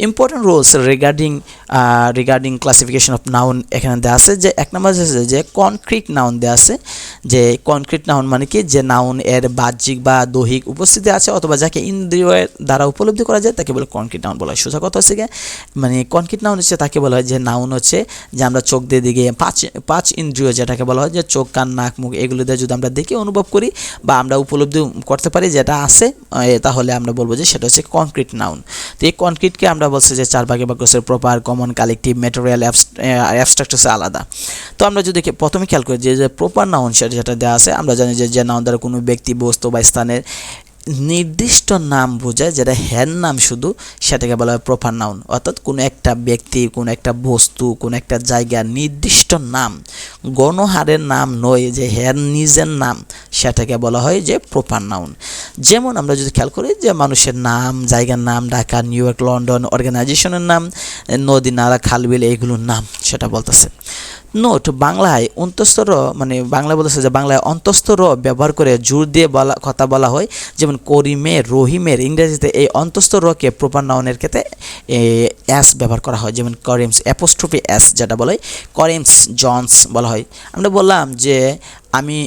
Important rules regarding classification of noun এখানে দেওয়া আছে যে এক নম্বর আছে যে কনক্রিট নাউন দেওয়া আছে যে কনক্রিট নাউন মানে কি যে নাউন এর বাহ্যিক বা দৈহিক উপস্থিতি আছে অথবা যাকে ইন্দ্রিয়ের দ্বারা উপলব্ধি করা যায় তাকে বলে কনক্রিট নাউন বলা হয়। সোজা কথা হচ্ছে কি মানে কনক্রিট নাউন হচ্ছে তাকে বলা হয় যে নাউন হচ্ছে যে আমরা চোখ দিয়ে দিকে পাঁচ ইন্দ্রিয় যেটাকে বলা হয় যে চোখ কান নাক মুখ এগুলো দিয়ে যদি আমরা দেখে অনুভব করি বা আমরা উপলব্ধি করতে পারি যেটা আছে তাহলে আমরা বলবো যে সেটা হচ্ছে কনক্রিট নাউন। তো এই কনক্রিটকে আমরা বলছি যে 4 ভাগে ভাগ করছে proper, common, collective, material, abstract হচ্ছে আলাদা। তো আমরা যদি প্রথমে খেয়াল করি যে প্রপার নাউন যেটা দেওয়া আছে আমরা জানি যে নাউন দ্বারা কোনো ব্যক্তি বস্তু বা স্থানের নির্দিষ্ট নাম বোঝায় যেটা হ্যার নাম শুধু সেটাকে বলা হয় প্রপার নাউন। অর্থাৎ কোনো একটা ব্যক্তি কোনো একটা বস্তু কোনো একটা জায়গার নির্দিষ্ট নাম গণহারের নাম নয় যে হ্যার নিজের নাম সেটাকে বলা হয় যে প্রপার নাউন। যেমন আমরা যদি খেয়াল করি যে মানুষের নাম, জায়গার নাম, ঢাকা, নিউ ইয়র্ক, লন্ডন, অর্গানাইজেশনের নাম, নদী নালা খালবিল এইগুলোর নাম সেটা বলতেছে। নোট বাংলায় অন্তঃস্থ মানে বাংলা বলতেছে যে বাংলায় অন্তঃস্থ ব্যবহার করে জোর দিয়ে কথা বলা হয়। যেমন করিমের, রহিমের ইংরেজিতে এই অন্তঃস্থ কে প্রপার নাউনের ক্ষেত্রে এস ব্যবহার করা হয়। যেমন করিমস অ্যাপোস্ট্রফি এস যেটা বলা হয় করিমস জনস বলা হয়। আমরা বললাম যে আমি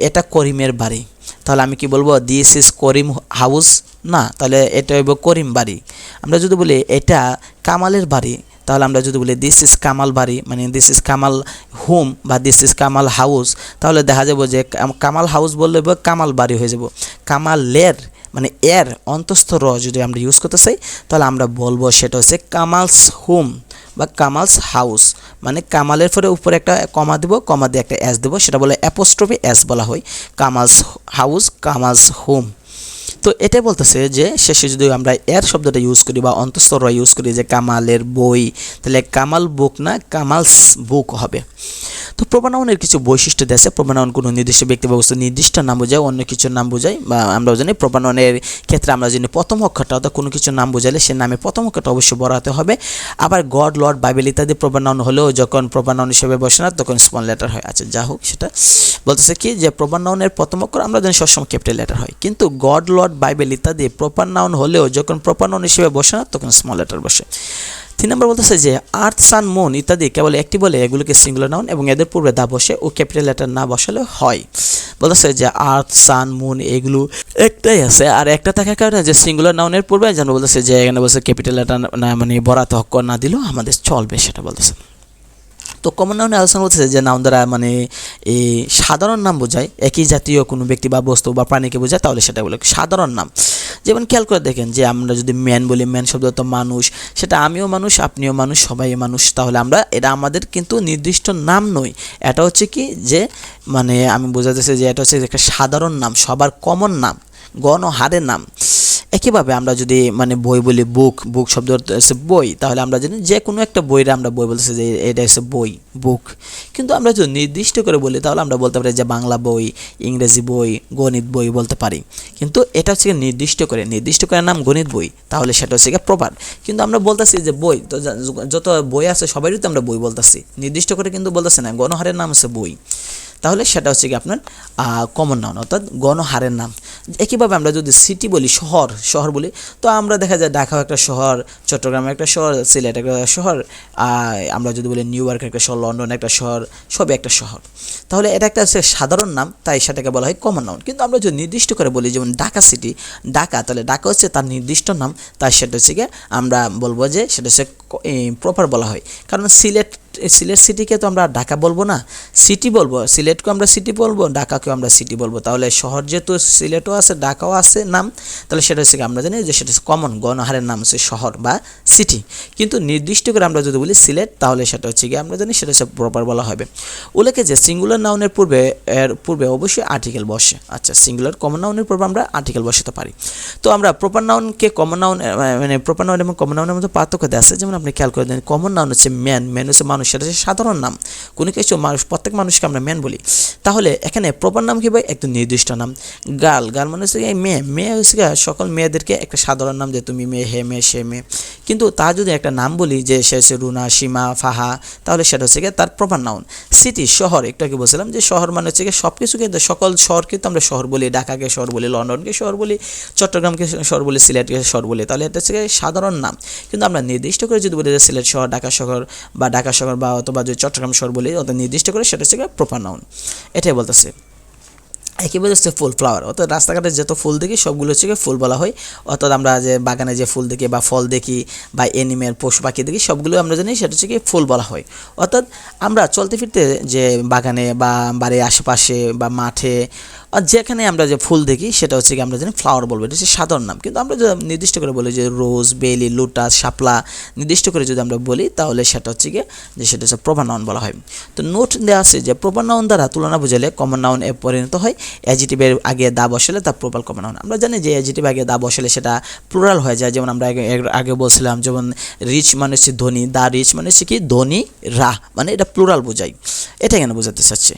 এটা করিমের বাড়ি, তাহলে আমি কি বলবো দিস ইজ করিম হাউস? না, তাহলে এটা হইব করিম বাড়ি। আমরা যদি বলি এটা কামালের বাড়ি তাহলে আমরা যদি বলি দিস ইজ কামাল বাড়ি মানে দিস ইজ কামাল হোম বা দিস ইজ কামাল হাউস তাহলে দেখা যাব যে কামাল হাউস বললে কামাল বাড়ি হয়ে যাব। কামালের মানে এর অন্তঃস্থ যদি আমরা ইউজ করতে চাই তাহলে আমরা বলবো সেটা হচ্ছে কামালস হোম বা কামালস হাউস। মানে কামালের উপরে একটা কমা দেব, কমা দিয়ে একটা এস দেব, সেটা বলে অ্যাপোস্ট্রফি এস বলা হয়। Kamal's house, Kamal's home. তো এটাই বলতেছে যে শেষে যদি আমরা এর শব্দটা ইউজ করি বা অন্তঃস্থ ইউজ করি যে কামালের বই তাহলে কামাল বুক না কামালস বুক হবে। তো প্রপার নাউনের কিছু বৈশিষ্ট্য দেশে প্রপার নাউন কোনো নির্দিষ্ট ব্যক্তি বা বস্তু নির্দিষ্ট নাম বোঝায়, অন্য কিছুর নাম বোঝায়। বা আমরাও জানি প্রপার নাউনের ক্ষেত্রে আমরা জানি প্রথম অক্ষরটা অর্থাৎ কোনো কিছুর নাম বোঝালে সে নামে প্রথম অক্ষরটা অবশ্যই বড় হতে হবে। আবার গড, লর্ড, বাইবেল ইত্যাদি প্রপার নাউন হলেও যখন প্রপার নাউন হিসেবে বসে না তখন স্মল লেটার হয়। আচ্ছা যা হোক, সেটা বলতেছে কি যে প্রপার নাউনের প্রথম অক্ষর আমরা জানি সবসময় ক্যাপিটাল লেটার হয়, কিন্তু গড, লর্ড, বাইবেল ইত্যাদি প্রপার নাউন হলেও যখন প্রপার নাউন হিসেবে বসে না তখন স্মল লেটার বসে। 3 নম্বর বলতেছে যে আর্থ, সান, মুন ইত্যাদি কেবল একটি বলে এগুলোকে সিঙ্গুলার নাউন এবং এদের পূর্বে দা বসে ও ক্যাপিটাল লেটার না বসালে হয়। বলতেছে যে আর্থ, সান, মুন এগুলো একটাই আছে আর একটা থাকার কারণে যে সিঙ্গুলার নাউনের পূর্বে যেন বলতেছে যে এখানে বলছে ক্যাপিটাল লেটার না মানে বরাতে অক্ষর না দিলেও আমাদের চলবে সেটা বলতেছে। তো কমন নাউনে আলোচনা করতেছে যে নাউন দ্বারা মানে এই সাধারণ নাম বোঝায়, একই জাতীয় কোনো ব্যক্তি বা বস্তু বা প্রাণীকে বোঝায় তাহলে সেটা বলে সাধারণ নাম। যেমন খেয়াল করে দেখেন যে আমরা যদি ম্যান বলি, ম্যান শব্দ তো মানুষ, সেটা আমিও মানুষ, আপনিও মানুষ, সবাই মানুষ, তাহলে আমরা এটা আমাদের কিন্তু নির্দিষ্ট নাম নয়, এটা হচ্ছে কি যে মানে আমি বোঝাতেছি যে এটা হচ্ছে একটা সাধারণ নাম, সবার কমন নাম, গণহারের নাম। একইভাবে আমরা যদি মানে বই বলি বুক, বুক শব্দ হচ্ছে বই, তাহলে আমরা জানি যে কোনো একটা বইরে আমরা বই বলতেছি যে এটা হচ্ছে বই, বুক। কিন্তু আমরা যদি নির্দিষ্ট করে বলি তাহলে আমরা বলতে পারি যে বাংলা বই, ইংরেজি বই, গণিত বই বলতে পারি। কিন্তু এটা হচ্ছে নির্দিষ্ট করে নাম গণিত বই, তাহলে সেটা হচ্ছে প্রপার। কিন্তু আমরা বলতেছি যে বই, তো যত বই আছে সবারই তো আমরা বই বলতেছি, নির্দিষ্ট করে কিন্তু বলতেছি না, গণহারের নাম হচ্ছে বই, তাহলে সেটা হচ্ছে কি আপনার কমন নাউন অর্থাৎ গণহারের নাম। একইভাবে আমরা যদি সিটি বলি, শহর বলি, তো আমরা দেখা যায় ঢাকা একটা শহর, চট্টগ্রাম একটা শহর, সিলেট একটা শহর, আমরা যদি বলি নিউ ইয়র্ক একটা শহর, লন্ডন একটা শহর, সবই একটা শহর, তাহলে এটা একটা হচ্ছে সাধারণ নাম, তাই সেটাকে বলা হয় কমন নাউন। কিন্তু আমরা যদি নির্দিষ্ট করে বলি যেমন ঢাকা সিটি, ঢাকা, তাহলে ঢাকা হচ্ছে তার নির্দিষ্ট নাম, তাই সেটা হচ্ছে কি আমরা বলবো যে সেটা হচ্ছে প্রপার বলা হয়। কারণ সিলেট সিটিকে তো আমরা ঢাকা বলবো না, সিটি বলবো, সিলেটকে আমরা সিটি বলবো, ঢাকাকেও আমরা সিটি বলবো, তাহলে শহর যেহেতু সিলেটও আছে ঢাকাও আছে নাম, তাহলে সেটা হচ্ছে আমরা জানি যে সেটা হচ্ছে কমন গণহারের নাম হচ্ছে শহর বা সিটি। কিন্তু নির্দিষ্ট করে আমরা যদি বলি সিলেট, তাহলে সেটা হচ্ছে কি আমরা জানি সেটা হচ্ছে প্রপার বলা হবে। উল্লেখে যে সিঙ্গুলার নাউনের পূর্বে অবশ্যই আর্টিকেল বসে। আচ্ছা, সিঙ্গুলার কমন নাউনের পূর্বে আমরা আর্টিকেল বসাতে পারি। তো আমরা প্রপার নাউনকে কমন নাউন মানে প্রপার নাউন এবং কমন নাউনের মধ্যে পার্থক্য দেওয়া আছে। যেমন আপনি খেয়াল করে দেন, কমন নাউন হচ্ছে ম্যান, ম্যান হচ্ছে মানুষ মানুষ সেটা হচ্ছে সাধারণ নাম। কোনো কিছু মানুষ, প্রত্যেক মানুষকে আমরা ম্যান বলি। তাহলে এখানে প্রপার নাম কি ভাই? একদম নির্দিষ্ট নাম। গার্ল, গার্ল মানে হচ্ছে মেয়ে, মেয়ে হচ্ছে সকল মেয়েদেরকে একটা সাধারণ নাম, যে তুমি মেয়ে, হে মেয়ে, সে মেয়ে। কিন্তু তা যদি একটা নাম বলি যে সে হচ্ছে রুনা, সীমা, ফাহা, তাহলে সেটা হচ্ছে তার প্রপার নাউন। সিটি, শহর, একটু আগে বলছিলাম যে শহর মানে হচ্ছে সব কিছুকে, সকল শহরকে তো আমরা শহর বলি, ঢাকাকে শহর বলি, লন্ডনকে শহর বলি, চট্টগ্রামকে শহর বলি, সিলেটকে শহর বলি। তাহলে এটা হচ্ছে সাধারণ নাম। কিন্তু আমরা নির্দিষ্ট করে যদি বলি যে সিলেট শহর, ঢাকা শহর বা অথবা যদি চট্টগ্রাম শহর বলি, অর্থাৎ নির্দিষ্ট করে, সেটা হচ্ছে প্রপার নাউন। এটাই বলতেছে। একেবারে হচ্ছে ফুল, ফ্লাওয়ার, অর্থাৎ রাস্তাঘাটে যত ফুল দেখি সবগুলো হচ্ছে ফুল বলা হয়। অর্থাৎ আমরা যে বাগানে যে ফুল দেখি বা ফল দেখি বা এনিমেল পশু পাখি দেখি, সবগুলো আমরা জানি সেটা হচ্ছে ফুল বলা হয়। অর্থাৎ আমরা চলতে ফিরতে যে বাগানে বা বাড়ির আশেপাশে বা মাঠে যেখানে আমরা যে ফুল দেখি, সেটা হচ্ছে আমরা জানি ফ্লাওয়ার বলবো, এটা হচ্ছে সাধারণ নাম। কিন্তু আমরা যদি নির্দিষ্ট করে বলি যে রোজ, বেলি, লোটাস, শাপলা, নির্দিষ্ট করে যদি আমরা বলি, তাহলে সেটা হচ্ছে যে সেটা হচ্ছে প্রপার নাউন বলা হয়। তো নোট দেওয়া আছে যে প্রপার নাউন দ্বারা তুলনা বোঝালে কমন নাউন এ পরিণত হয়। অ্যাডজেক্টিভের আগে দা বসালে তা প্রপার কমন নাউন। আমরা জানি যে অ্যাডজেক্টিভ আগে দা বসালে সেটা প্লুরাল হয়ে যায়। যেমন আমরা আগে বলছিলাম, যেমন রিচ মানে হচ্ছে ধনী, দা রিচ মানে হচ্ছে ধনী, রা মানে এটা প্লুরাল বোঝায়। এটা এখানে বোঝাতে চাচ্ছে।